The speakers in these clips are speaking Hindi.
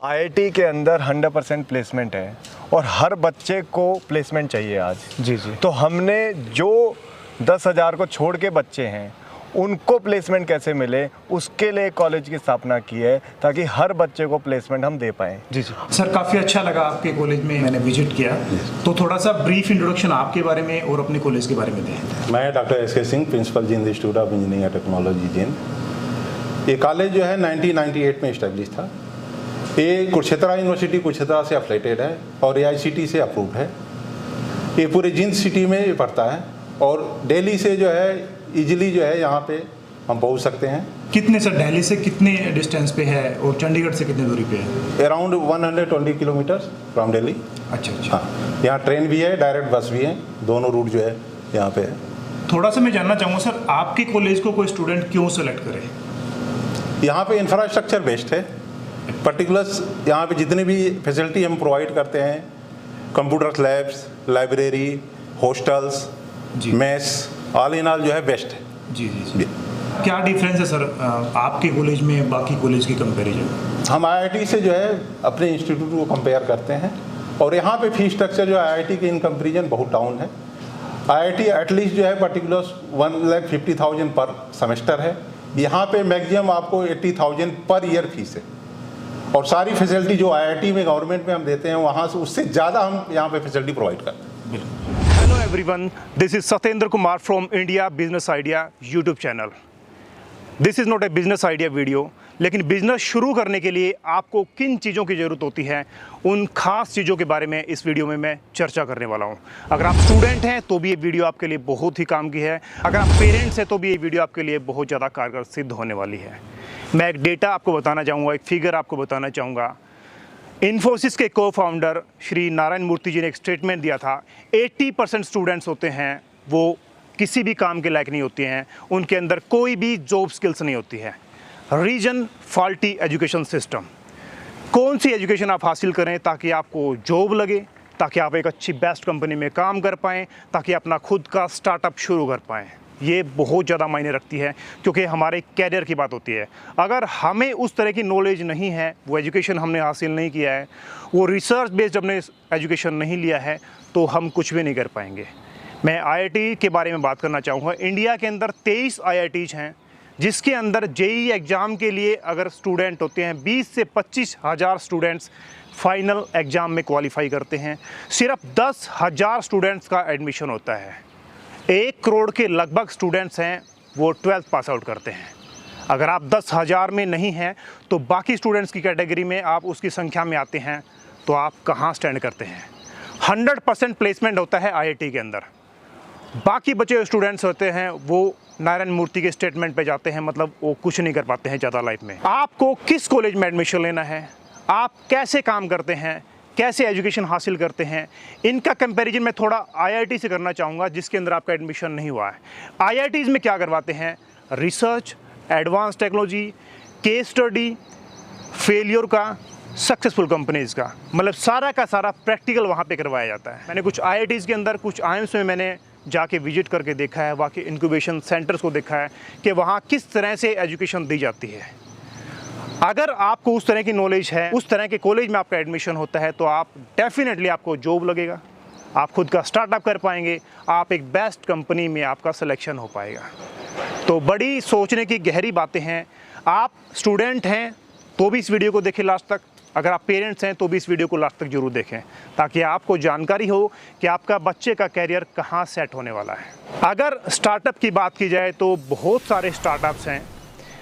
आईआईटी के अंदर 100% प्लेसमेंट है और हर बच्चे को प्लेसमेंट चाहिए आज। जी जी। तो हमने जो 10,000 को छोड़ के बच्चे हैं उनको प्लेसमेंट कैसे मिले उसके लिए कॉलेज की स्थापना की है ताकि हर बच्चे को प्लेसमेंट हम दे पाएँ। जी जी सर, काफ़ी अच्छा लगा आपके कॉलेज में, मैंने विजिट किया। तो थोड़ा सा ब्रीफ इंट्रोडक्शन आपके बारे में और अपने कॉलेज के बारे में दें। मैं doctor S K. Singh, principal Jind institute of engineering and technology जिंद। ये कॉलेज जो है 1998 में इस्टेब्लिश था। ये कुरुक्षेत्र यूनिवर्सिटी कुरुक्षेत्र से एफिलेटेड है और AICTE से अप्रूव्ड है। ये पूरे जिंद सिटी में ये पड़ता है और दिल्ली से जो है इजीली जो है यहाँ पे हम पहुँच सकते हैं। कितने सर, दिल्ली से कितने डिस्टेंस पे है और चंडीगढ़ से कितने दूरी पे है? Around 120 kilometre from Delhi. अच्छा अच्छा। हाँ, यहाँ ट्रेन भी है, डायरेक्ट बस भी है, दोनों रूट जो है यहाँ पे है। थोड़ा सा मैं जानना चाहूँगा सर, आपके कॉलेज को कोई स्टूडेंट क्यों सेलेक्ट करे? यहाँ पे इंफ्रास्ट्रक्चर बेस्ट है। पर्टिकुलर्स यहाँ पे जितने भी फैसिलिटी हम प्रोवाइड करते हैं, computer labs, library, hostels, mess, all in all जो है बेस्ट है। जी जी जी। क्या डिफरेंस है सर आपके कॉलेज में बाकी कॉलेज की कंपैरिजन? हम IIT से जो है अपने इंस्टीट्यूट को कंपेयर करते हैं और यहाँ पे फीस स्ट्रक्चर जो IIT के इन कंपेरिजन बहुत डाउन है। IIT एटलीस्ट जो है पर्टिकुलर 1,50,000 पर सेमेस्टर है, यहाँ पे मैक्सिमम आपको 80,000 पर ईयर फीस है और सारी फैसिलिटी जो IIT में गवर्नमेंट में हम देते हैं वहाँ से उससे ज़्यादा हम यहाँ पे फैसिलिटी प्रोवाइड करते हैं। Hello everyone, this is Satyendra Kumar from India business idea YouTube channel. This is not a business idea video, लेकिन बिजनेस शुरू करने के लिए आपको किन चीज़ों की ज़रूरत होती है उन खास चीज़ों के बारे में इस वीडियो में मैं चर्चा करने वाला हूं। अगर आप स्टूडेंट हैं तो भी ये वीडियो आपके लिए बहुत ही काम की है, अगर आप पेरेंट्स हैं तो भी ये वीडियो आपके लिए बहुत ज़्यादा कारगर सिद्ध होने वाली है। मैं एक डेटा आपको बताना चाहूँगा, एक फिगर आपको बताना चाहूँगा। इन्फोसिस के को फाउंडर श्री नारायण मूर्ति जी ने एक स्टेटमेंट दिया था, 80% स्टूडेंट्स होते हैं वो किसी भी काम के लायक नहीं होते हैं, उनके अंदर कोई भी जॉब स्किल्स नहीं होती है। Reason faulty education system. कौन सी एजुकेशन आप हासिल करें ताकि आपको जॉब लगे, ताकि आप एक अच्छी बेस्ट कंपनी में काम कर पाएँ, ताकि अपना खुद का स्टार्टअप शुरू कर पाएँ, ये बहुत ज़्यादा मायने रखती है क्योंकि हमारे कैरियर की बात होती है। अगर हमें उस तरह की नॉलेज नहीं है, वो एजुकेशन हमने हासिल नहीं किया है, वो रिसर्च बेस्ड हमने एजुकेशन नहीं लिया है, तो हम कुछ भी नहीं कर पाएंगे। मैं IIT के बारे में बात करना चाहूँगा। इंडिया के अंदर 23 IITs हैं जिसके अंदर JEE एग्ज़ाम के लिए अगर स्टूडेंट होते हैं 20 से 25 हज़ार स्टूडेंट्स फाइनल एग्ज़ाम में क्वालिफाई करते हैं। सिर्फ 10,000 स्टूडेंट्स का एडमिशन होता है। 1 करोड़ के लगभग स्टूडेंट्स हैं वो 12th पास आउट करते हैं। अगर आप 10,000 में नहीं हैं तो बाकी स्टूडेंट्स की कैटेगरी में आप उसकी संख्या में आते हैं तो आप कहाँ स्टैंड करते हैं। 100% प्लेसमेंट होता है IIT के अंदर। बाकी बचे हुए स्टूडेंट्स होते हैं वो नारायण मूर्ति के स्टेटमेंट पे जाते हैं, मतलब वो कुछ नहीं कर पाते हैं ज़्यादा लाइफ में। आपको किस कॉलेज में एडमिशन लेना है, आप कैसे काम करते हैं, कैसे एजुकेशन हासिल करते हैं, इनका कंपैरिजन मैं थोड़ा IIT से करना चाहूँगा जिसके अंदर आपका एडमिशन नहीं हुआ है। IITs में क्या करवाते हैं, research, advance technology, case study, failure का, सक्सेसफुल कंपनीज़ का, मतलब सारा का सारा प्रैक्टिकल वहाँ पे करवाया जाता है। मैंने कुछ IITs के अंदर, कुछ IIMs में मैंने जाके विजिट करके देखा है, वहाँ के इंक्यूबेशन सेंटर्स को देखा है कि वहाँ किस तरह से एजुकेशन दी जाती है। अगर आपको उस तरह की नॉलेज है, उस तरह के कॉलेज में आपका एडमिशन होता है तो आप डेफिनेटली आपको जॉब लगेगा, आप खुद का स्टार्टअप कर पाएंगे, आप एक बेस्ट कंपनी में आपका सिलेक्शन हो पाएगा। तो बड़ी सोचने की गहरी बातें हैं। आप स्टूडेंट हैं तो भी इस वीडियो को देखें लास्ट तक, अगर आप पेरेंट्स हैं तो भी इस वीडियो को लास्ट तक जरूर देखें ताकि आपको जानकारी हो कि आपका बच्चे का कैरियर कहाँ सेट होने वाला है। अगर स्टार्टअप की बात की जाए तो बहुत सारे स्टार्टअप्स हैं।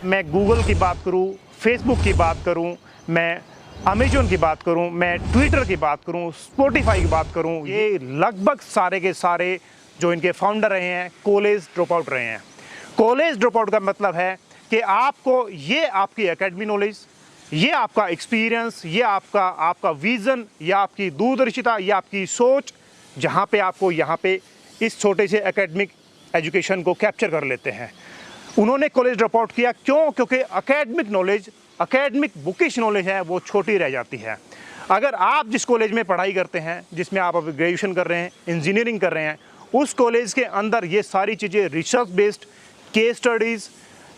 मैं गूगल की बात करूँ, फेसबुक की बात करूँ, मैं अमेजोन की बात करूँ, मैं ट्विटर की बात करूँ, स्पॉटिफाई की बात करूँ, ये लगभग सारे के सारे जो इनके फाउंडर रहे हैं कॉलेज ड्रॉप आउट रहे हैं। कॉलेज ड्रॉप आउट का मतलब है कि आपको ये आपकी एकेडमी नॉलेज, ये आपका एक्सपीरियंस, ये आपका विज़न, या आपकी दूरदर्शिता, या आपकी सोच, जहाँ पे आपको यहाँ पे इस छोटे से एकेडमिक एजुकेशन को कैप्चर कर लेते हैं। उन्होंने कॉलेज ड्रॉप आउट किया क्यों? क्योंकि academic knowledge, academic bookish knowledge है वो छोटी रह जाती है। अगर आप जिस कॉलेज में पढ़ाई करते हैं, जिसमें आप अभी ग्रेजुएशन कर रहे हैं, इंजीनियरिंग कर रहे हैं, उस कॉलेज के अंदर ये सारी चीज़ें रिसर्च बेस्ड, केस स्टडीज़,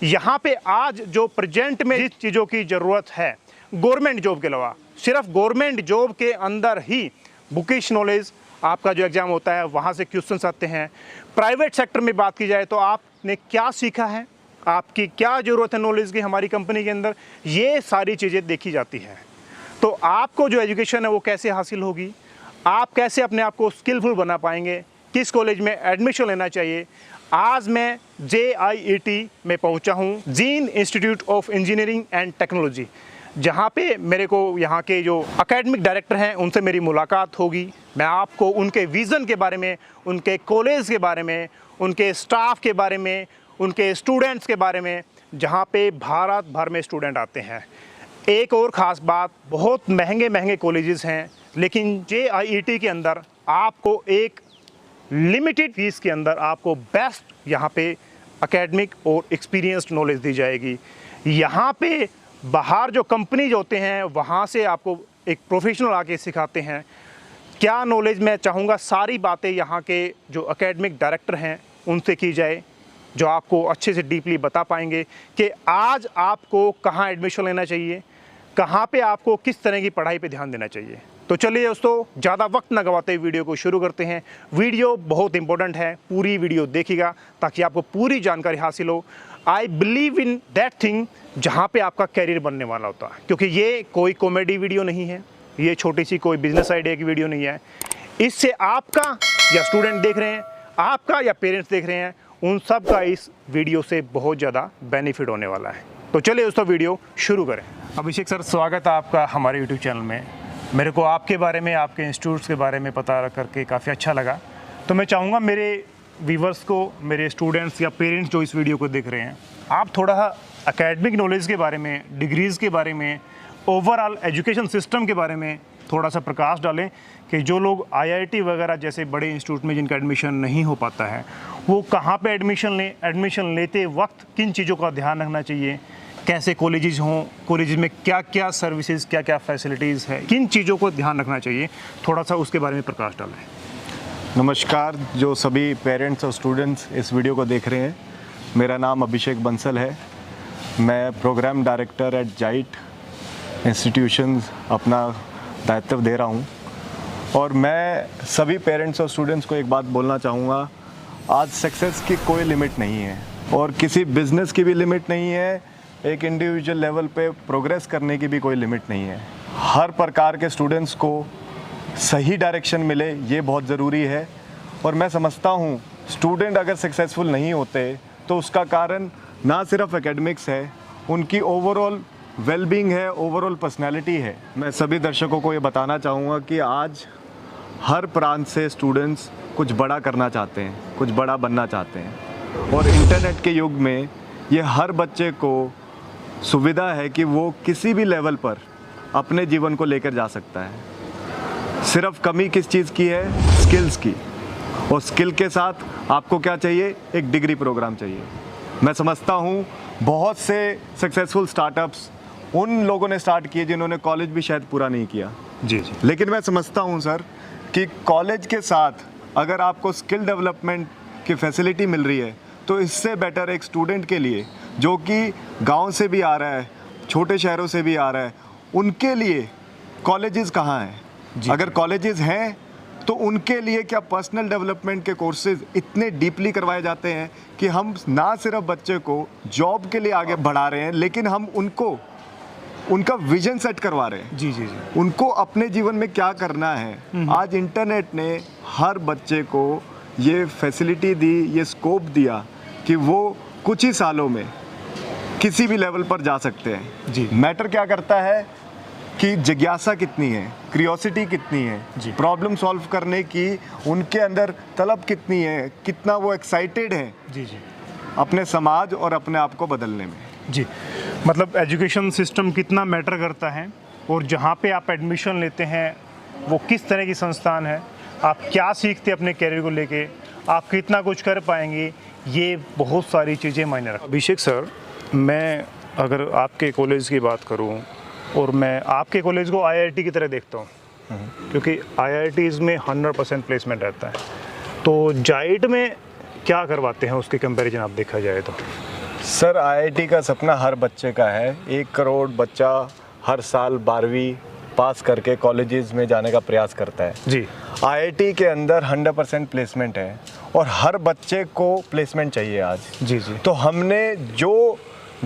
यहाँ पे आज जो प्रेजेंट में जिस चीज़ों की ज़रूरत है गवर्नमेंट जॉब के अलावा, सिर्फ गवर्नमेंट जॉब के अंदर ही बुकिश नॉलेज आपका जो एग्ज़ाम होता है वहाँ से क्वेश्चंस आते हैं। प्राइवेट सेक्टर में बात की जाए तो आपने क्या सीखा है, आपकी क्या ज़रूरत है नॉलेज की हमारी कंपनी के अंदर, ये सारी चीज़ें देखी जाती हैं। तो आपको जो एजुकेशन है वो कैसे हासिल होगी, आप कैसे अपने आप को स्किलफुल बना पाएंगे, किस कॉलेज में एडमिशन लेना चाहिए। आज मैं JIET में पहुंचा हूं, gene institute of engineering and technology, जहां पे मेरे को यहाँ के जो एकेडमिक डायरेक्टर हैं उनसे मेरी मुलाकात होगी। मैं आपको उनके विज़न के बारे में, उनके कॉलेज के बारे में, उनके स्टाफ के बारे में, उनके स्टूडेंट्स के बारे में, जहाँ पे भारत भर में स्टूडेंट आते हैं। एक और ख़ास बात, बहुत महंगे महंगे कॉलेजेस हैं, लेकिन JIET के अंदर आपको एक लिमिटेड फीस के अंदर आपको बेस्ट यहाँ पे एकेडमिक और एक्सपीरियंस्ड नॉलेज दी जाएगी। यहाँ पे बाहर जो कंपनीज होते हैं वहाँ से आपको एक प्रोफेशनल आके सिखाते हैं। क्या नॉलेज, मैं चाहूँगा सारी बातें यहाँ के जो एकेडमिक डायरेक्टर हैं उनसे की जाए, जो आपको अच्छे से डीपली बता पाएंगे कि आज आपको कहाँ एडमिशन लेना चाहिए, कहाँ पे आपको किस तरह की पढ़ाई पे ध्यान देना चाहिए। तो चलिए दोस्तों, ज़्यादा वक्त न गवाते वीडियो को शुरू करते हैं। वीडियो बहुत इंपॉर्टेंट है, पूरी वीडियो देखिएगा ताकि आपको पूरी जानकारी हासिल हो। I believe in that thing जहाँ पे आपका कैरियर बनने वाला होता है, क्योंकि ये कोई कॉमेडी वीडियो नहीं है, ये छोटी सी कोई बिजनेस आइडिया की वीडियो नहीं है। इससे आपका या स्टूडेंट देख रहे हैं, आपका या पेरेंट्स देख रहे हैं, उन सब का इस वीडियो से बहुत ज़्यादा बेनिफिट होने वाला है। तो चलिए दोस्तों वीडियो शुरू करें। अभिषेक सर, स्वागत है आपका हमारे यूट्यूब चैनल में। मेरे को आपके बारे में, आपके इंस्टीट्यूट्स के बारे में पता करके काफ़ी अच्छा लगा। तो मैं चाहूँगा मेरे व्यूवर्स को, मेरे स्टूडेंट्स या पेरेंट्स जो इस वीडियो को देख रहे हैं, आप थोड़ा एकेडमिक नॉलेज के बारे में, डिग्रीज़ के बारे में, ओवरऑल एजुकेशन सिस्टम के बारे में थोड़ा सा प्रकाश डालें कि जो लोग IIT वगैरह जैसे बड़े इंस्टीट्यूट में जिनका एडमिशन नहीं हो पाता है, वो कहाँ पे एडमिशन लें, एडमिशन लेते वक्त किन चीज़ों का ध्यान रखना चाहिए, कैसे कॉलेजेस हों, कॉलेजेस में क्या क्या सर्विसेज, क्या क्या फैसिलिटीज़ है, किन चीज़ों को ध्यान रखना चाहिए, थोड़ा सा उसके बारे में प्रकाश डालें। नमस्कार जो सभी पेरेंट्स और स्टूडेंट्स इस वीडियो को देख रहे हैं, मेरा नाम अभिषेक बंसल है। मैं programme director at JIET institutions अपना दायित्व दे रहा हूँ। और मैं सभी पेरेंट्स और स्टूडेंट्स को एक बात बोलना चाहूँगा, आज सक्सेस की कोई लिमिट नहीं है और किसी बिज़नेस की भी लिमिट नहीं है, एक इंडिविजुअल लेवल पे प्रोग्रेस करने की भी कोई लिमिट नहीं है। हर प्रकार के स्टूडेंट्स को सही डायरेक्शन मिले, ये बहुत ज़रूरी है। और मैं समझता हूँ स्टूडेंट अगर सक्सेसफुल नहीं होते तो उसका कारण ना सिर्फ एकेडमिक्स है, उनकी ओवरऑल वेलबींग है, ओवरऑल पर्सनैलिटी है। मैं सभी दर्शकों को ये बताना चाहूँगा कि आज हर प्रांत से स्टूडेंट्स कुछ बड़ा करना चाहते हैं, कुछ बड़ा बनना चाहते हैं। और इंटरनेट के युग में ये हर बच्चे को सुविधा है कि वो किसी भी लेवल पर अपने जीवन को लेकर जा सकता है। सिर्फ कमी किस चीज़ की है? स्किल्स की। और स्किल के साथ आपको क्या चाहिए? एक डिग्री प्रोग्राम चाहिए। मैं समझता हूँ बहुत से सक्सेसफुल स्टार्टअप्स उन लोगों ने स्टार्ट किए जिन्होंने कॉलेज भी शायद पूरा नहीं किया। जी जी। लेकिन मैं समझता हूँ सर कि कॉलेज के साथ अगर आपको स्किल डेवलपमेंट की फैसिलिटी मिल रही है तो इससे बेटर एक स्टूडेंट के लिए जो कि गांव से भी आ रहा है, छोटे शहरों से भी आ रहा है, उनके लिए कॉलेजेस कहाँ हैं? अगर कॉलेजेस हैं तो उनके लिए क्या पर्सनल डेवलपमेंट के कोर्सेज इतने डीपली करवाए जाते हैं कि हम ना सिर्फ बच्चे को जॉब के लिए आगे बढ़ा रहे हैं, लेकिन हम उनको उनका विजन सेट करवा रहे हैं। जी जी जी। उनको अपने जीवन में क्या करना है। आज इंटरनेट ने हर बच्चे को ये फैसिलिटी दी, ये स्कोप दिया कि वो कुछ ही सालों में किसी भी लेवल पर जा सकते हैं। जी। मैटर क्या करता है कि जिज्ञासा कितनी है, क्रियोसिटी कितनी है, प्रॉब्लम सॉल्व करने की उनके अंदर तलब कितनी है, कितना वो एक्साइटेड है जी जी अपने समाज और अपने आप को बदलने में। जी। मतलब एजुकेशन सिस्टम कितना मैटर करता है और जहाँ पे आप एडमिशन लेते हैं वो किस तरह की संस्थान है, आप क्या सीखते हैं अपने कैरियर को लेके, आप कितना कुछ कर पाएंगे, ये बहुत सारी चीज़ें मायने रखती हैं। अभिषेक सर, मैं अगर आपके कॉलेज की बात करूं और मैं आपके कॉलेज को IIT की तरह देखता हूं, क्योंकि IITs में 100% प्लेसमेंट रहता है, तो JIET में क्या करवाते हैं उसके कंपैरिजन आप देखा जाए तो? सर IIT का सपना हर बच्चे का है। 1 करोड़ बच्चा हर साल 12वीं पास करके कॉलेजेस में जाने का प्रयास करता है जी। आईआईटी के अंदर 100% प्लेसमेंट है और हर बच्चे को प्लेसमेंट चाहिए आज। जी जी। तो हमने जो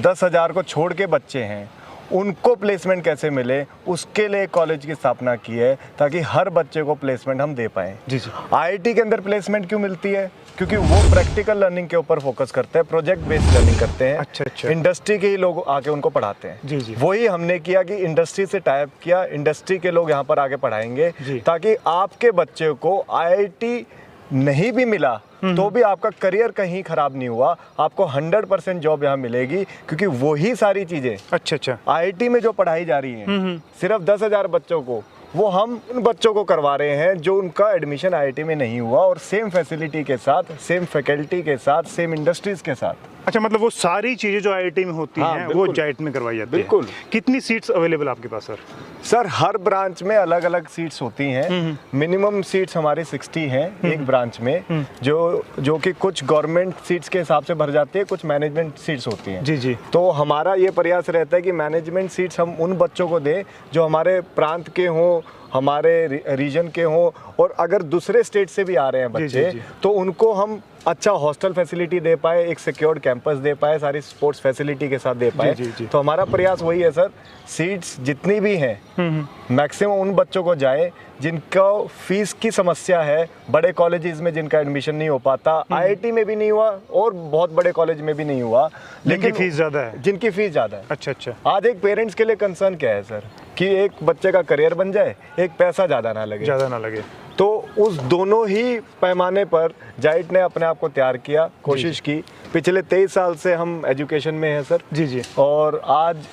10,000 को छोड़ के बच्चे हैं उनको प्लेसमेंट कैसे मिले उसके लिए कॉलेज की स्थापना की है ताकि हर बच्चे को प्लेसमेंट हम दे पाएँ। जी जी। आईआईटी के अंदर प्लेसमेंट क्यों मिलती है? क्योंकि वो प्रैक्टिकल लर्निंग के ऊपर फोकस करते हैं, प्रोजेक्ट बेस्ड लर्निंग करते हैं। अच्छा अच्छा। इंडस्ट्री के ही लोग आके उनको पढ़ाते हैं। जी जी। वही हमने किया कि इंडस्ट्री से टाइप किया, इंडस्ट्री के लोग यहाँ पर आके पढ़ाएंगे ताकि आपके बच्चे को आईआईटी नहीं भी मिला तो भी आपका करियर कहीं खराब नहीं हुआ, आपको 100% जॉब यहाँ मिलेगी क्योंकि वही सारी चीजें अच्छा अच्छा। आईआईटी में जो पढ़ाई जा रही हैं सिर्फ 10,000 बच्चों को, वो हम उन बच्चों को करवा रहे हैं जो उनका एडमिशन आईआईटी में नहीं हुआ और सेम फैसिलिटी के साथ, सेम फैकल्टी के साथ, सेम इंडस्ट्रीज के साथ। अच्छा, मतलब वो सारी चीजें जो आईआईटी में होती हाँ, हैं वो बिल्कुल। जाइट में करवाई जाती है। बिल्कुल। कितनी सीट्स अवेलेबल आपके पास सर? सर हर ब्रांच में अलग अलग सीट्स होती हैं। मिनिमम सीट्स हमारी 60 हैं एक ब्रांच में, जो कि कुछ गवर्नमेंट सीट्स के हिसाब से भर जाती है, कुछ मैनेजमेंट सीट्स होती हैं। जी जी। तो हमारा ये प्रयास रहता है कि मैनेजमेंट सीट्स हम उन बच्चों को दें जो हमारे प्रांत के हों, हमारे रीजन के हों, और अगर दूसरे स्टेट से भी आ रहे हैं जी, बच्चे जी। तो उनको हम अच्छा हॉस्टल फैसिलिटी दे पाए, एक सिक्योर्ड कैंपस दे पाए, सारी स्पोर्ट्स फैसिलिटी के साथ दे पाए। जी, जी। तो हमारा प्रयास वही है सर, सीट्स जितनी भी हैं मैक्सिमम उन बच्चों को जाए जिनका फीस की समस्या है, बड़े कॉलेजेस में जिनका एडमिशन नहीं हो पाता, आईआईटी में भी नहीं हुआ और बहुत बड़े कॉलेज में भी नहीं हुआ, लेकिन फीस ज़्यादा है। जिनकी फीस ज़्यादा है। अच्छा अच्छा। आज एक पेरेंट्स के लिए कंसर्न क्या है सर कि एक बच्चे का करियर बन जाए, एक पैसा ज़्यादा ना लगे। ज़्यादा ना लगे। तो उस दोनों ही पैमाने पर जाइट ने अपने आप को तैयार किया, कोशिश की। पिछले 23 साल से हम एजुकेशन में हैं सर। जी जी। और आज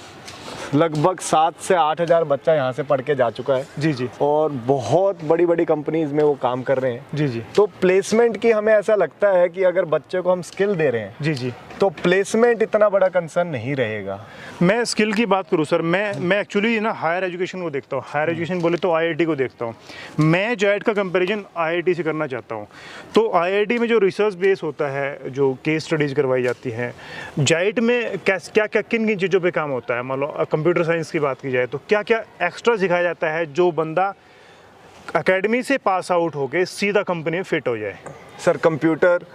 लगभग 7 से 8 हज़ार बच्चा यहाँ से पढ़ के जा चुका है। जी जी। और बहुत बड़ी बड़ी कंपनीज में वो काम कर रहे हैं। जी जी। तो प्लेसमेंट की हमें ऐसा लगता है कि अगर बच्चे को हम स्किल दे रहे हैं जी जी, तो प्लेसमेंट इतना बड़ा कंसर्न नहीं रहेगा। मैं स्किल की बात करूँ सर, मैं एक्चुअली ना हायर एजुकेशन को देखता हूँ। हायर एजुकेशन बोले तो आईआईटी को देखता हूँ। मैं जाइट का कंपैरिजन आईआईटी से करना चाहता हूँ। तो आईआईटी में जो रिसर्च बेस होता है, जो केस स्टडीज़ करवाई जाती हैं, जाइट में क्या क्या किन किन चीज़ों पे काम होता है? मान लो कंप्यूटर साइंस की बात की जाए तो क्या क्या एक्स्ट्रा सिखाया जाता है जो बंदा एकेडमी से पास आउट होके सीधा कंपनी में फिट हो जाए? सर कंप्यूटर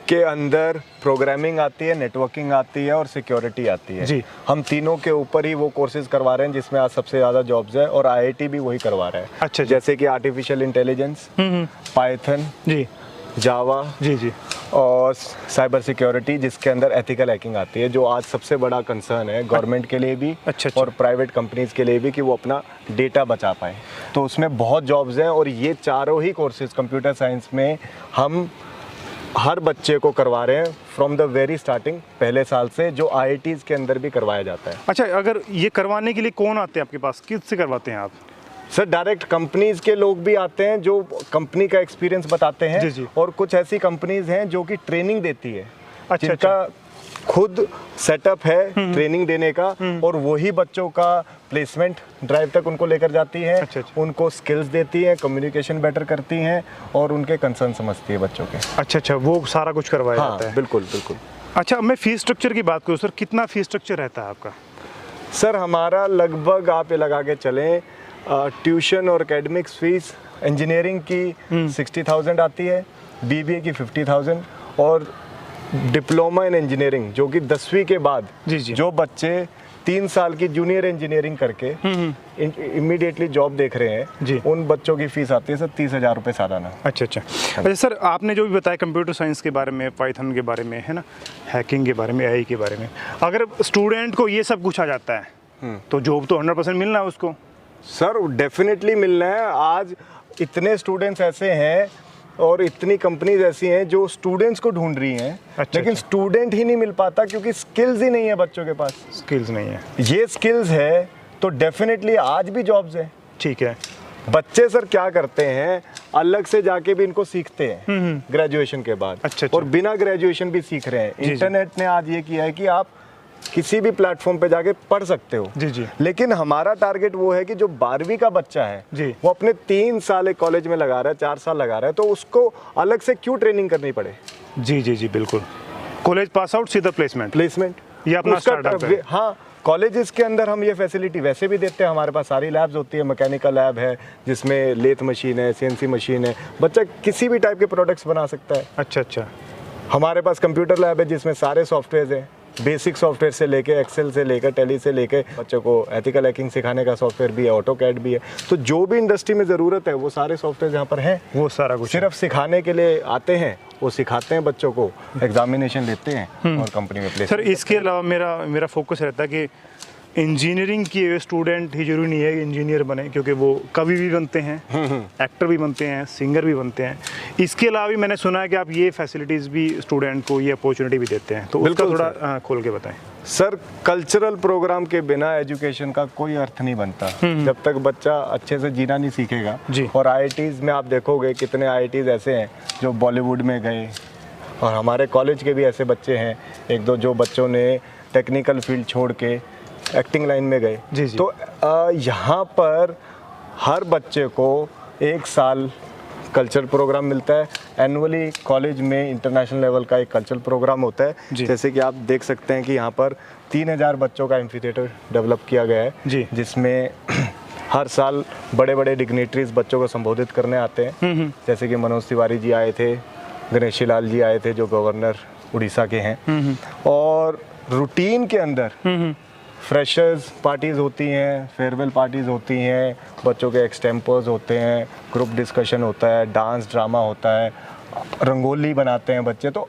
के अंदर प्रोग्रामिंग आती है, नेटवर्किंग आती है और सिक्योरिटी आती है। जी। हम तीनों के ऊपर ही वो कोर्सेज करवा रहे हैं जिसमें आज सबसे ज़्यादा जॉब्स है और आईआईटी भी वही करवा रहा है। अच्छा जी। जैसे कि आर्टिफिशियल इंटेलिजेंस, पाइथन, जी जावा जी जी। और साइबर सिक्योरिटी, जिसके अंदर एथिकल हैकिंग आती है, जो आज सबसे बड़ा कंसर्न है गवर्नमेंट के लिए भी अच्छा। और प्राइवेट कंपनीज के लिए भी कि वो अपना डेटा बचा पाए। तो उसमें बहुत जॉब्स हैं और ये चारों ही कोर्सेज कंप्यूटर साइंस में हम हर बच्चे को करवा रहे हैं फ्रॉम द वेरी स्टार्टिंग, पहले साल से, जो आईआईटीज़ के अंदर भी करवाया जाता है। अच्छा, अगर ये करवाने के लिए कौन आते हैं आपके पास? किससे करवाते हैं आप? सर डायरेक्ट कंपनीज के लोग भी आते हैं जो कंपनी का एक्सपीरियंस बताते हैं। जी, जी। और कुछ ऐसी कंपनीज हैं जो कि ट्रेनिंग देती है, अच्छा, जिनका खुद सेटअप है ट्रेनिंग देने का, और वही बच्चों का प्लेसमेंट ड्राइव तक उनको लेकर जाती है। अच्छा, अच्छा। उनको स्किल्स देती है, कम्युनिकेशन बेटर करती हैं और उनके कंसर्न समझती है बच्चों के। अच्छा अच्छा, वो सारा कुछ करवाया हाँ जाता है। बिल्कुल बिल्कुल। अच्छा, मैं फीस स्ट्रक्चर की बात करूँ सर, कितना फीस स्ट्रक्चर रहता है आपका? सर हमारा लगभग आप ये लगा के चलें, ट्यूशन और एकेडमिक्स फीस इंजीनियरिंग की 60,000 आती है, बीबीए की 50,000 और डिप्लोमा इन इंजीनियरिंग जो कि 10वीं के बाद जी, जी। जो बच्चे 3 साल की जूनियर इंजीनियरिंग करके इमीडिएटली जॉब देख रहे हैं जी। उन बच्चों की फीस आती है सर 30,000 रुपये सालाना। अच्छा अच्छा। अच्छा सर, आपने जो भी बताया कंप्यूटर साइंस के बारे में, पाइथन के बारे में, है ना, हैकिंग के बारे में, एआई के बारे में, अगर स्टूडेंट को ये सब कुछ आ जाता है तो जॉब तो 100% मिलना है उसको? सर डेफिनेटली मिलना है। आज इतने स्टूडेंट्स ऐसे हैं और इतनी कंपनीज ऐसी हैं जो स्टूडेंट्स को ढूंढ रही हैं। अच्छा, लेकिन स्टूडेंट ही नहीं मिल पाता क्योंकि स्किल्स ही नहीं है बच्चों के पास। स्किल्स नहीं है। ये स्किल्स है तो डेफिनेटली आज भी जॉब्स हैं। ठीक है। बच्चे सर क्या करते हैं, अलग से जाके भी इनको सीखते हैं ग्रेजुएशन के बाद। अच्छा, अच्छा। और बिना ग्रेजुएशन भी सीख रहे हैं। जी। इंटरनेट ने आज ये किया है कि आप किसी भी प्लेटफॉर्म पे जाके पढ़ सकते हो। जी जी। लेकिन हमारा टारगेट वो है कि जो 12वीं का बच्चा है जी। वो अपने 3 साल एक कॉलेज में लगा रहा है, 4 साल लगा रहा है, तो उसको अलग से क्यों ट्रेनिंग करनी पड़े? जी जी जी, बिल्कुल। कॉलेज पास आउट सीधा प्लेसमेंट, प्लेसमेंट ये अपना स्टार्टअप है। हाँ, कॉलेजेस के अंदर हम ये फैसिलिटी वैसे भी देते हैं, हमारे पास सारी लैब्स होती है, मैकेनिकल लैब है जिसमें लेथ मशीन है, सीएनसी मशीन है, बच्चा किसी भी टाइप के प्रोडक्ट्स बना सकता है। अच्छा अच्छा। हमारे पास कंप्यूटर लैब है जिसमें सारे सॉफ्टवेयर हैं, बेसिक सॉफ्टवेयर से लेके एक्सेल से लेकर टैली से लेकर बच्चों को एथिकल हैकिंग सिखाने का सॉफ्टवेयर भी है, ऑटोकैड भी है। तो जो भी इंडस्ट्री में ज़रूरत है वो सारे सॉफ्टवेयर यहाँ पर हैं। वो सारा कुछ सिर्फ सिखाने के लिए आते हैं, वो सिखाते हैं बच्चों को, एग्जामिनेशन लेते हैं और कंपनी में प्लेस। सर इसके अलावा मेरा फोकस रहता है कि इंजीनियरिंग किए हुए स्टूडेंट ही जरूरी नहीं है कि इंजीनियर बने, क्योंकि वो कवि भी बनते हैं, एक्टर भी बनते हैं, सिंगर भी बनते हैं। इसके अलावा भी मैंने सुना है कि आप ये फैसिलिटीज़ भी स्टूडेंट को ये अपॉर्चुनिटी भी देते हैं, तो उसका थोड़ा खोल के बताएं। सर कल्चरल प्रोग्राम के बिना एजुकेशन का कोई अर्थ नहीं बनता जब तक बच्चा अच्छे से जीना नहीं सीखेगा जी। और आईआईटीज़ में आप देखोगे कितने आईआईटीज़ ऐसे हैं जो बॉलीवुड में गए, और हमारे कॉलेज के भी ऐसे बच्चे हैं एक दो जो बच्चों ने टेक्निकल फील्ड छोड़ के एक्टिंग लाइन में गए। जी जी। तो यहाँ पर हर बच्चे को 1 साल कल्चर प्रोग्राम मिलता है। एनुअली कॉलेज में इंटरनेशनल लेवल का एक कल्चरल प्रोग्राम होता है, जैसे कि आप देख सकते हैं कि यहाँ पर 3000 बच्चों का एम्फीथिएटर डेवलप किया गया है जी। जिसमें हर साल बड़े बड़े डिग्नेटरीज बच्चों को संबोधित करने आते हैं, जैसे कि मनोज तिवारी जी आए थे, गणेशी लाल जी आए थे जो गवर्नर उड़ीसा के हैं। और रूटीन के अंदर फ्रेशर्स पार्टीज़ होती हैं, फेयरवेल पार्टीज़ होती हैं, बच्चों के एक्सटेम्पर्स होते हैं, ग्रुप डिस्कशन होता है, डांस ड्रामा होता है, रंगोली बनाते हैं बच्चे। तो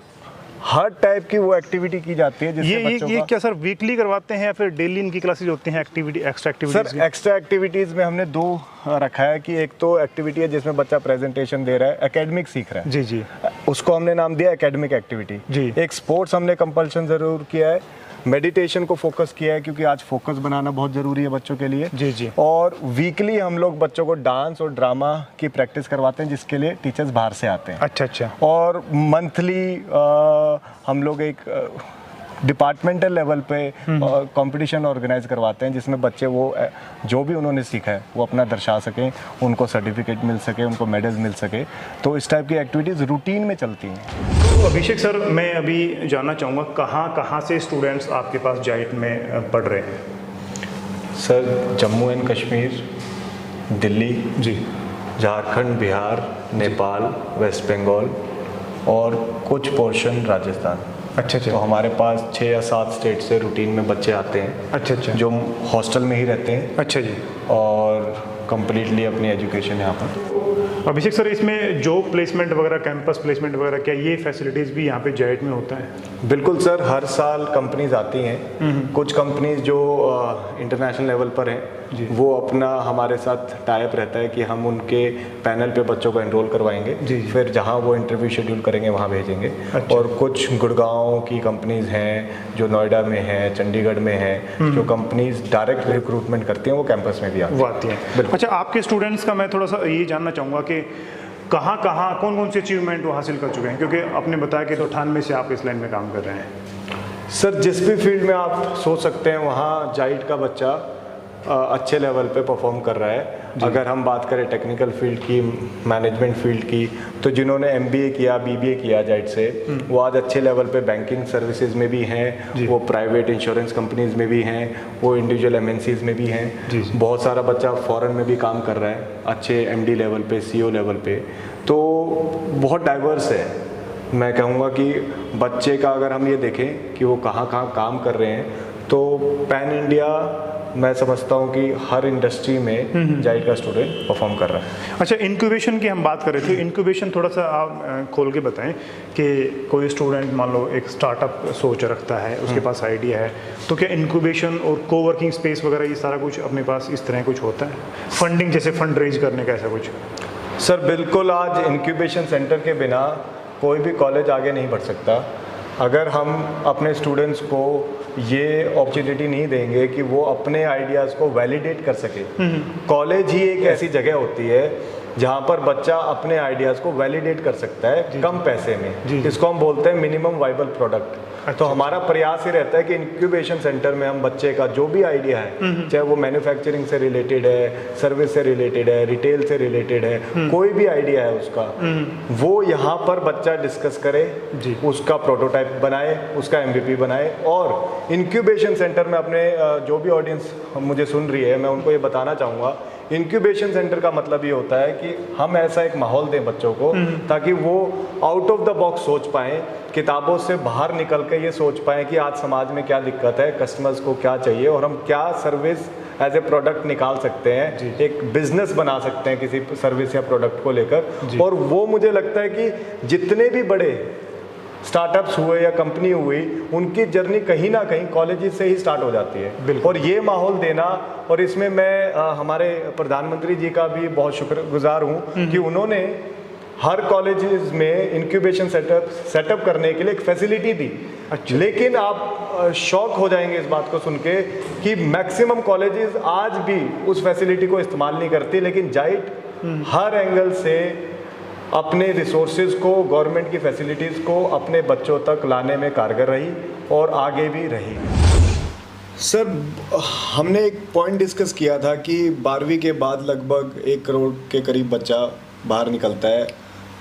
हर टाइप की वो एक्टिविटी की जाती है जिससे बच्चों ये का। क्या सर वीकली करवाते हैं या फिर डेली इनकी क्लासेज होती हैं activity extra activities? Sir extra activities में हमने 2 रखा है कि एक तो एक्टिविटी है जिसमें बच्चा प्रेजेंटेशन दे रहा है, एकेडमिक सीख रहा है जी जी, उसको हमने नाम दिया एकेडमिक एक्टिविटी जी। एक स्पोर्ट्स हमने कंपल्शन ज़रूर किया है, मेडिटेशन को फोकस किया है क्योंकि आज फोकस बनाना बहुत ज़रूरी है बच्चों के लिए। जी जी। और वीकली हम लोग बच्चों को डांस और ड्रामा की प्रैक्टिस करवाते हैं जिसके लिए टीचर्स बाहर से आते हैं। अच्छा अच्छा। और मंथली हम लोग एक डिपार्टमेंटल लेवल पे कंपटीशन ऑर्गेनाइज करवाते हैं जिसमें बच्चे वो जो भी उन्होंने सीखा है वो अपना दर्शा सकें, उनको सर्टिफिकेट मिल सके, उनको मेडल्स मिल सके। तो इस टाइप की एक्टिविटीज़ रूटीन में चलती हैं। तो अभिषेक सर मैं अभी जानना चाहूँगा कहाँ से स्टूडेंट्स आपके पास जाइट में पढ़ रहे हैं? Sir Jammu and Kashmir, Delhi ji, Jharkhand, Bihar, Nepal, west Bengal और कुछ पोर्शन राजस्थान। अच्छा अच्छा। तो हमारे पास 6 या 7 स्टेट से रूटीन में बच्चे आते हैं। अच्छा अच्छा। जो हॉस्टल में ही रहते हैं। अच्छा जी। और कंप्लीटली अपनी एजुकेशन यहाँ पर। अभिषेक सर इसमें जॉब प्लेसमेंट वगैरह, कैंपस प्लेसमेंट वगैरह, क्या ये फैसिलिटीज़ भी यहाँ पे जाइट में होता है? बिल्कुल सर, हर साल कंपनीज आती हैं। कुछ कंपनीज जो इंटरनेशनल लेवल पर हैं वो अपना हमारे साथ टाइप रहता है कि हम उनके पैनल पे बच्चों को एनरोल करवाएंगे, फिर जहाँ वो इंटरव्यू शेड्यूल करेंगे वहाँ भेजेंगे। अच्छा। और कुछ गुड़गांव की कंपनीज हैं जो नोएडा में हैं, चंडीगढ़ में हैं, जो कंपनीज डायरेक्ट रिक्रूटमेंट करती हैं वो कैंपस में भी आती हैं। अच्छा, आपके स्टूडेंट्स का मैं थोड़ा सा ये जानना चाहूँगा कि कहाँ कौन से अचीवमेंट वो हासिल कर चुके हैं, क्योंकि आपने बताया कि 98 से आप इस लाइन में काम कर रहे हैं। सर जिस भी फील्ड में आप सोच सकते हैं वहाँ जाइट का बच्चा अच्छे लेवल पे परफॉर्म कर रहा है। अगर हम बात करें टेक्निकल फील्ड की, मैनेजमेंट फील्ड की, तो जिन्होंने MBA किया, BBA किया जाइट से, वो आज अच्छे लेवल पे बैंकिंग सर्विसेज में भी हैं, वो प्राइवेट इंश्योरेंस कंपनीज में भी हैं, वो इंडिविजुअल MNCs में भी हैं। बहुत सारा बच्चा फॉरेन में भी काम कर रहा है अच्छे MD लेवल पे, CO लेवल पे। तो बहुत डाइवर्स है। मैं कहूँगा कि बच्चे का अगर हम ये देखें कि वो कहाँ काम कर रहे हैं, तो पैन इंडिया मैं समझता हूँ कि हर इंडस्ट्री में जाइट का स्टूडेंट परफॉर्म कर रहा है। अच्छा, इंक्यूबेशन की हम बात कर रहे थे। इंक्यूबेशन थोड़ा सा आप खोल के बताएं कि कोई स्टूडेंट मान लो एक स्टार्टअप सोच रखता है, उसके पास आइडिया है, तो क्या इंक्यूबेशन और कोवर्किंग स्पेस वगैरह ये सारा कुछ अपने पास इस तरह कुछ होता है? फंडिंग जैसे फंड रेज करने का ऐसा कुछ? सर बिल्कुल, आज इंक्यूबेशन सेंटर के बिना कोई भी कॉलेज आगे नहीं बढ़ सकता। अगर हम अपने स्टूडेंट्स को ये अपॉर्चुनिटी नहीं देंगे कि वो अपने आइडियाज़ को वैलिडेट कर सके। कॉलेज ही एक ऐसी जगह होती है जहाँ पर बच्चा अपने आइडियाज़ को वैलिडेट कर सकता है कम पैसे में। इसको हम बोलते हैं मिनिमम वाइबल प्रोडक्ट। तो हमारा प्रयास ही रहता है कि इंक्यूबेशन सेंटर में हम बच्चे का जो भी आइडिया है, चाहे वो मैन्युफैक्चरिंग से रिलेटेड है, सर्विस से रिलेटेड है, रिटेल से रिलेटेड है, कोई भी आइडिया है उसका, वो यहाँ पर बच्चा डिस्कस करे, उसका प्रोटोटाइप बनाए, उसका MVP बनाए। और इंक्यूबेशन सेंटर में अपने जो भी ऑडियंस मुझे सुन रही है, मैं उनको ये बताना चाहूँगा, इंक्यूबेशन सेंटर का मतलब ये होता है कि हम ऐसा एक माहौल दें बच्चों को ताकि वो आउट ऑफ द बॉक्स सोच पाएँ, किताबों से बाहर निकल के ये सोच पाएँ कि आज समाज में क्या दिक्कत है, कस्टमर्स को क्या चाहिए और हम क्या सर्विस एज ए प्रोडक्ट निकाल सकते हैं, एक बिजनेस बना सकते हैं किसी सर्विस या प्रोडक्ट को लेकर। और वो मुझे लगता है कि जितने भी बड़े स्टार्टअप्स हुए या कंपनी हुई, उनकी जर्नी कहीं ना कहीं कॉलेजेस से ही स्टार्ट हो जाती है। और ये माहौल देना, और इसमें मैं हमारे प्रधानमंत्री जी का भी बहुत शुक्रगुजार हूँ कि उन्होंने हर कॉलेजेस में इंक्यूबेशन सेटअप करने के लिए एक फैसिलिटी दी। लेकिन आप शॉक हो जाएंगे इस बात को सुन के कि मैक्सिमम कॉलेजेस आज भी उस फैसिलिटी को इस्तेमाल नहीं करती, लेकिन जाइट हर एंगल से अपने रिसोर्सेज को, गवर्नमेंट की फैसिलिटीज़ को अपने बच्चों तक लाने में कारगर रही और आगे भी रही। सर, हमने एक पॉइंट डिस्कस किया था कि 12वीं के बाद लगभग 1 करोड़ के करीब बच्चा बाहर निकलता है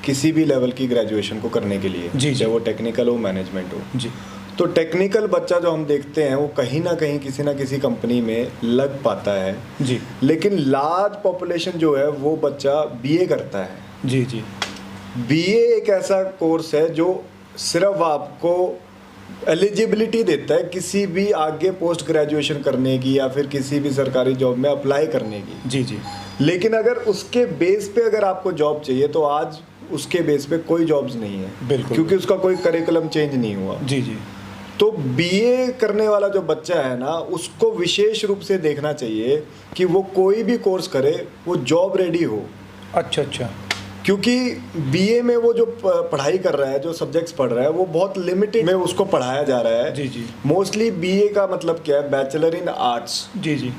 किसी भी लेवल की ग्रेजुएशन को करने के लिए, चाहे वो टेक्निकल हो, मैनेजमेंट हो। जी। तो टेक्निकल बच्चा जो हम देखते हैं वो कहीं ना कहीं किसी ना किसी कंपनी में लग पाता है। जी। लेकिन लार्ज पॉपुलेशन जो है वो बच्चा BA करता है। जी। BA एक ऐसा कोर्स है जो सिर्फ आपको एलिजिबिलिटी देता है किसी भी आगे पोस्ट ग्रेजुएशन करने की या फिर किसी भी सरकारी जॉब में अप्लाई करने की। जी। लेकिन अगर उसके बेस पे अगर आपको जॉब चाहिए तो आज उसके बेस पे कोई जॉब्स नहीं है, बिल्कुल, क्योंकि उसका कोई करिकुलम चेंज नहीं हुआ। जी। तो BA करने वाला जो बच्चा है ना, उसको विशेष रूप से देखना चाहिए कि वो कोई भी कोर्स करे, वो जॉब रेडी हो। अच्छा। क्योंकि BA में वो जो पढ़ाई कर रहा है, जो सब्जेक्ट्स पढ़ रहा है, वो बहुत लिमिटेड में उसको पढ़ाया जा रहा है। जी। मोस्टली BA का मतलब क्या है? Bachelor in arts. जी।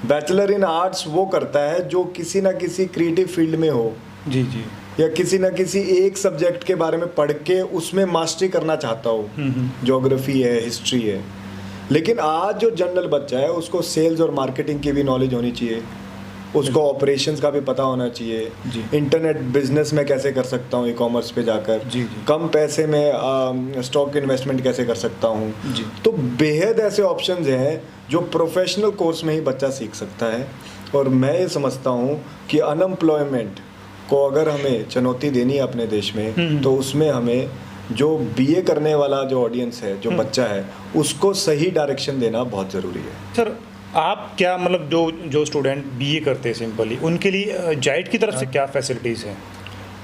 बैचलर इन आर्ट्स वो करता है जो किसी ना किसी क्रिएटिव फील्ड में हो। जी। या किसी ना किसी एक सब्जेक्ट के बारे में पढ़ के उसमें मास्टरी करना चाहता हो। ज्योग्राफी है, हिस्ट्री है। लेकिन आज जो जनरल बच्चा है उसको सेल्स और मार्केटिंग की भी नॉलेज होनी चाहिए, उसको ऑपरेशंस का भी पता होना चाहिए, इंटरनेट बिजनेस में कैसे कर सकता हूँ, ई-कॉमर्स पे जाकर कम पैसे में स्टॉक इन्वेस्टमेंट कैसे कर सकता हूँ। तो बेहद ऐसे ऑप्शंस हैं जो प्रोफेशनल कोर्स में ही बच्चा सीख सकता है। और मैं ये समझता हूँ कि अनएम्प्लॉयमेंट को अगर हमें चुनौती देनी है अपने देश में, तो उसमें हमें जो BA करने वाला जो ऑडियंस है, जो बच्चा है, उसको सही डायरेक्शन देना बहुत ज़रूरी है। सर, आप क्या मतलब जो स्टूडेंट BA करते हैं सिंपली, उनके लिए जाइट की तरफ से क्या फैसिलिटीज़ हैं?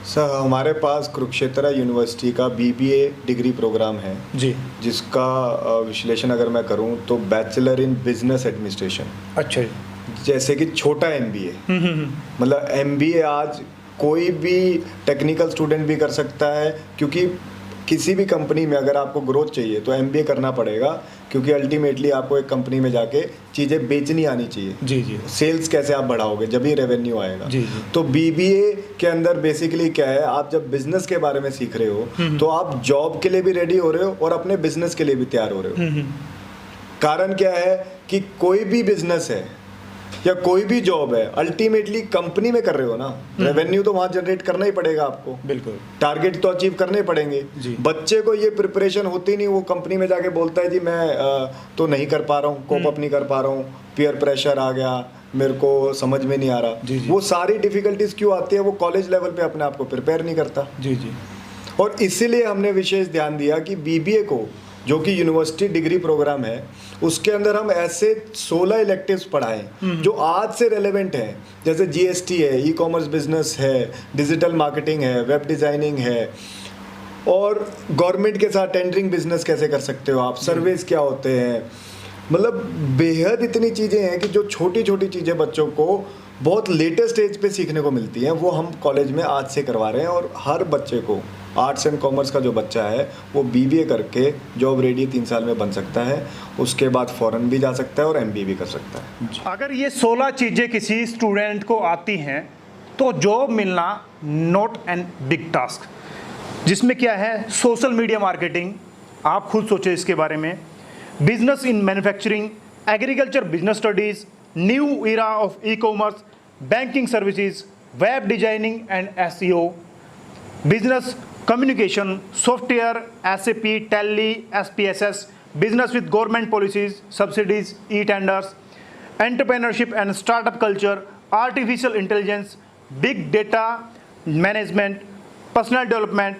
सर, हमारे पास कुरुक्षेत्र यूनिवर्सिटी का BBA डिग्री प्रोग्राम है जी, जिसका विश्लेषण अगर मैं करूं तो बैचलर इन बिजनेस एडमिनिस्ट्रेशन। अच्छा। जैसे कि छोटा MBA, मतलब MBA आज कोई भी टेक्निकल स्टूडेंट भी कर सकता है, क्योंकि किसी भी कंपनी में अगर आपको ग्रोथ चाहिए तो MBA करना पड़ेगा, क्योंकि अल्टीमेटली आपको एक कंपनी में जाके चीज़ें बेचनी आनी चाहिए। जी। सेल्स कैसे आप बढ़ाओगे, जब ही रेवेन्यू आएगा। जी। तो BBA के अंदर बेसिकली क्या है, आप जब बिजनेस के बारे में सीख रहे हो तो आप जॉब के लिए भी रेडी हो रहे हो और अपने बिजनेस के लिए भी तैयार हो रहे हो। कारण क्या है कि कोई भी बिजनेस है या कोई भी जॉब है, अल्टीमेटली कंपनी में कर रहे हो ना, रेवेन्यू तो वहां जनरेट करना ही पड़ेगा आपको। बिल्कुल। टारगेट तो अचीव करने पड़ेंगे। बच्चे को ये प्रिपरेशन होती नहीं, वो कंपनी में जाके बोलता है जी मैं तो नहीं कर पा रहा हूँ, कोप अप नहीं कर पा रहा हूँ, पीयर प्रेशर आ गया, मेरे को समझ में नहीं आ रहा। वो सारी डिफिकल्टीज क्यों आती है? वो कॉलेज लेवल पे अपने आप को प्रिपेयर नहीं करता। जी। और इसीलिए हमने विशेष ध्यान दिया कि BBA को, जो कि यूनिवर्सिटी डिग्री प्रोग्राम है, उसके अंदर हम ऐसे 16 इलेक्टिव्स पढ़ाएं जो आज से रेलेवेंट हैं, जैसे GST है, ई-कॉमर्स बिजनेस है, डिजिटल मार्केटिंग है, वेब डिज़ाइनिंग है, और गवर्नमेंट के साथ टेंडरिंग बिजनेस कैसे कर सकते हो आप, सर्वेस क्या होते हैं। मतलब बेहद इतनी चीज़ें हैं कि जो छोटी छोटी चीज़ें बच्चों को बहुत लेटेस्ट स्टेज पे सीखने को मिलती हैं, वो हम कॉलेज में आज से करवा रहे हैं। और हर बच्चे को, आर्ट्स एंड कॉमर्स का जो बच्चा है, वो BBA करके जॉब रेडी 3 साल में बन सकता है, उसके बाद फॉरेन भी जा सकता है और MBA भी कर सकता है। अगर ये 16 चीज़ें किसी स्टूडेंट को आती हैं तो जॉब मिलना नॉट एन बिग टास्क, जिसमें क्या है सोशल मीडिया मार्केटिंग, आप खुद सोचें इसके बारे में, business in manufacturing, agriculture business studies, new era of e commerce, banking services, web designing and SEO, business communication, software, SAP, Tally, SPSS, business with government policies, subsidies, e-tenders, entrepreneurship and startup culture, artificial intelligence, big data management, personal development,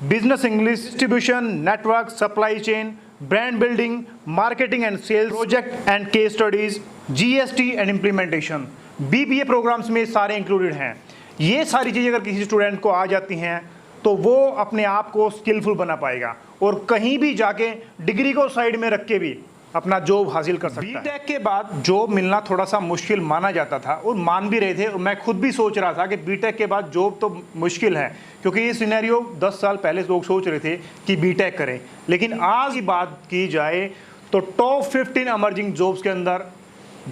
business English, distribution, network, supply chain, brand building, marketing and sales, project and case studies, GST and implementation. BBA programmes में सारे इंक्लूडेड हैं। ये सारी चीज़ें अगर किसी स्टूडेंट को आ जाती हैं तो वो अपने आप को स्किलफुल बना पाएगा और कहीं भी जाके डिग्री को साइड में रख के भी अपना जॉब हासिल कर सकता है। बीटेक के बाद जॉब मिलना थोड़ा सा मुश्किल माना जाता था और मान भी रहे थे, और मैं खुद भी सोच रहा था कि बीटेक के बाद जॉब तो मुश्किल है, क्योंकि ये सिनेरियो 10 साल पहले लोग सोच रहे थे कि बीटेक करें। लेकिन आज की बात की जाए तो टॉप 15 इमर्जिंग जॉब्स के अंदर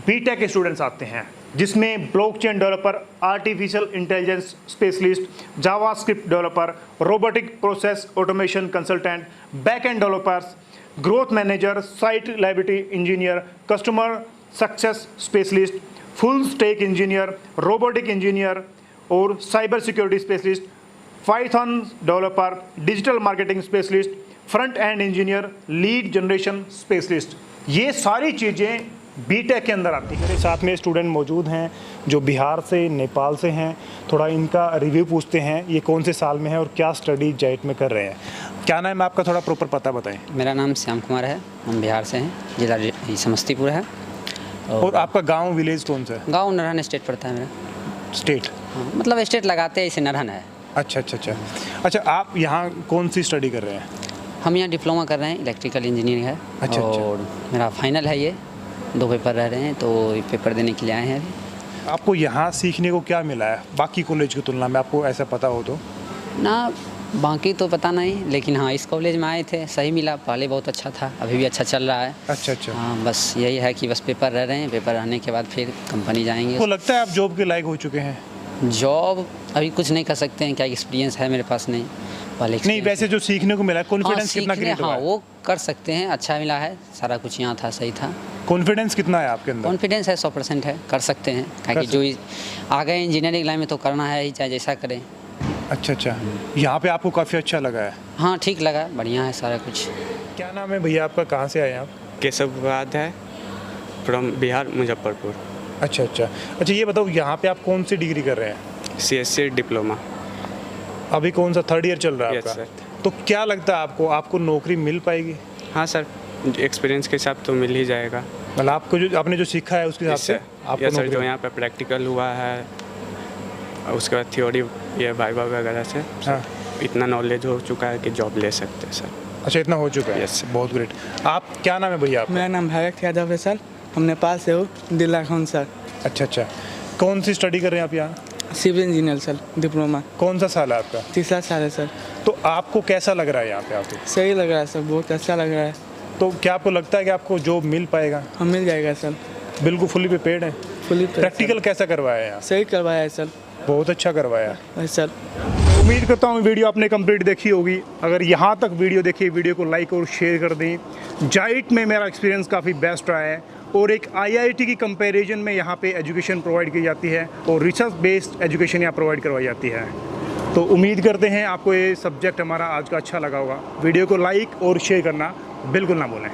बीटेक के स्टूडेंट्स आते हैं, जिसमें blockchain developer, artificial intelligence specialist, JavaScript developer, robotic process automation consultant, back end developers, growth manager, site reliability engineer, customer success specialist, full stack engineer, robotic engineer और cyber security specialist, Python developer, digital marketing specialist, front end engineer, lead generation specialist. ये सारी चीज़ें बीटेक के अंदर आती है। मेरे साथ में स्टूडेंट मौजूद हैं जो बिहार से, नेपाल से हैं। थोड़ा इनका रिव्यू पूछते हैं, ये कौन से साल में है और क्या स्टडी जाइट में कर रहे हैं। क्या नाम है आपका, थोड़ा प्रॉपर पता बताएं। मेरा नाम श्याम कुमार है, हम बिहार से हैं, जिला समस्तीपुर है। और आपका गांव विलेज कौन सा है? गांव नरहन स्टेट पड़ता है मेरा। स्टेट? हाँ, मतलब स्टेट लगाते हैं, इसे नरहन है। अच्छा अच्छा अच्छा अच्छा। आप यहाँ कौन सी स्टडी कर रहे हैं? हम यहाँ डिप्लोमा कर रहे हैं, इलेक्ट्रिकल इंजीनियरिंग है। अच्छा, और मेरा फाइनल है, ये 2 पेपर रह रहे हैं, तो ये पेपर देने के लिए आए हैं अभी। आपको यहाँ सीखने को क्या मिला है बाकी कॉलेज की तुलना में, आपको ऐसा पता हो तो? ना, बाकी तो पता नहीं, लेकिन हाँ इस कॉलेज में आए थे, सही मिला। पहले बहुत अच्छा था, अभी भी अच्छा चल रहा है। अच्छा अच्छा। हाँ, बस यही है कि बस पेपर रह रहे हैं, पेपर रहने के बाद फिर कंपनी जाएंगे। तो लगता है आप जॉब के लायक हो चुके हैं? जॉब अभी कुछ नहीं कर सकते हैं, क्या एक्सपीरियंस है मेरे पास नहीं। नहीं, वैसे जो सीखने को मिला है, कॉन्फिडेंस कितना क्रिएट हुआ हाँ है? वो कर सकते हैं, अच्छा मिला है, सारा कुछ यहाँ था, सही था। कॉन्फिडेंस कितना है आपके अंदर? कॉन्फिडेंस है 100% है, कर सकते हैं, क्योंकि जो आ गए इंजीनियरिंग लाइन में तो करना है ही, चाहे जैसा करें। अच्छा अच्छा। यहाँ पे आपको काफ़ी अच्छा लगा है? हाँ ठीक लगा, बढ़िया है सारा कुछ। क्या नाम है भैया आपका, कहाँ से आए आप? केशव प्रसाद है, फ्रॉम बिहार, मुजफ्फरपुर। अच्छा अच्छा अच्छा। ये बताओ यहाँ पे आप कौन सी डिग्री कर रहे हैं? CSC diploma. अभी कौन सा, 3rd ईयर चल रहा है Yes, आपका? sir। तो क्या लगता है आपको नौकरी मिल पाएगी? हाँ सर, एक्सपीरियंस के हिसाब तो मिल ही जाएगा। मतलब आपने जो सीखा है उसके हिसाब से आपको यस सर, नौकरी जो यहाँ पे प्रैक्टिकल हुआ है, उसके बाद थ्योरी, ये वाइवा वगैरह से हाँ। इतना नॉलेज हो चुका है कि जॉब ले सकते हैं सर। अच्छा, इतना हो चुका है? Yes, sir। बहुत ग्रेट। आप, क्या नाम है भैया आपका? मेरा नाम भारत यादव है सर, हम नेपाल से हो, दिल्लाखन सर। अच्छा अच्छा। कौन सी स्टडी कर रहे हैं आप यहाँ? Civil engineer sir, diploma. कौन सा साल है आपका? 3रा साल है सर। तो आपको कैसा लग रहा है यहाँ पे आके? सही लग रहा है सर, बहुत अच्छा लग रहा है। तो क्या आपको लगता है कि आपको जॉब मिल पाएगा? हम मिल जाएगा सर, बिल्कुल फुली प्रिपेयर्ड है? फुली प्रैक्टिकल कैसा करवाया है यहाँ? सही करवाया है सर। बहुत अच्छा करवाया है सर। उम्मीद करता हूँ वीडियो आपने कंप्लीट देखी होगी। अगर यहाँ तक वीडियो देखी, वीडियो को लाइक और शेयर कर दें। जाइट में मेरा एक्सपीरियंस काफ़ी बेस्ट रहा है और एक IIT की कंपैरिजन में यहाँ पे एजुकेशन प्रोवाइड की जाती है और रिसर्च बेस्ड एजुकेशन यहाँ प्रोवाइड करवाई जाती है। तो उम्मीद करते हैं आपको ये सब्जेक्ट हमारा आज का अच्छा लगा होगा। वीडियो को लाइक और शेयर करना बिल्कुल ना भूलें।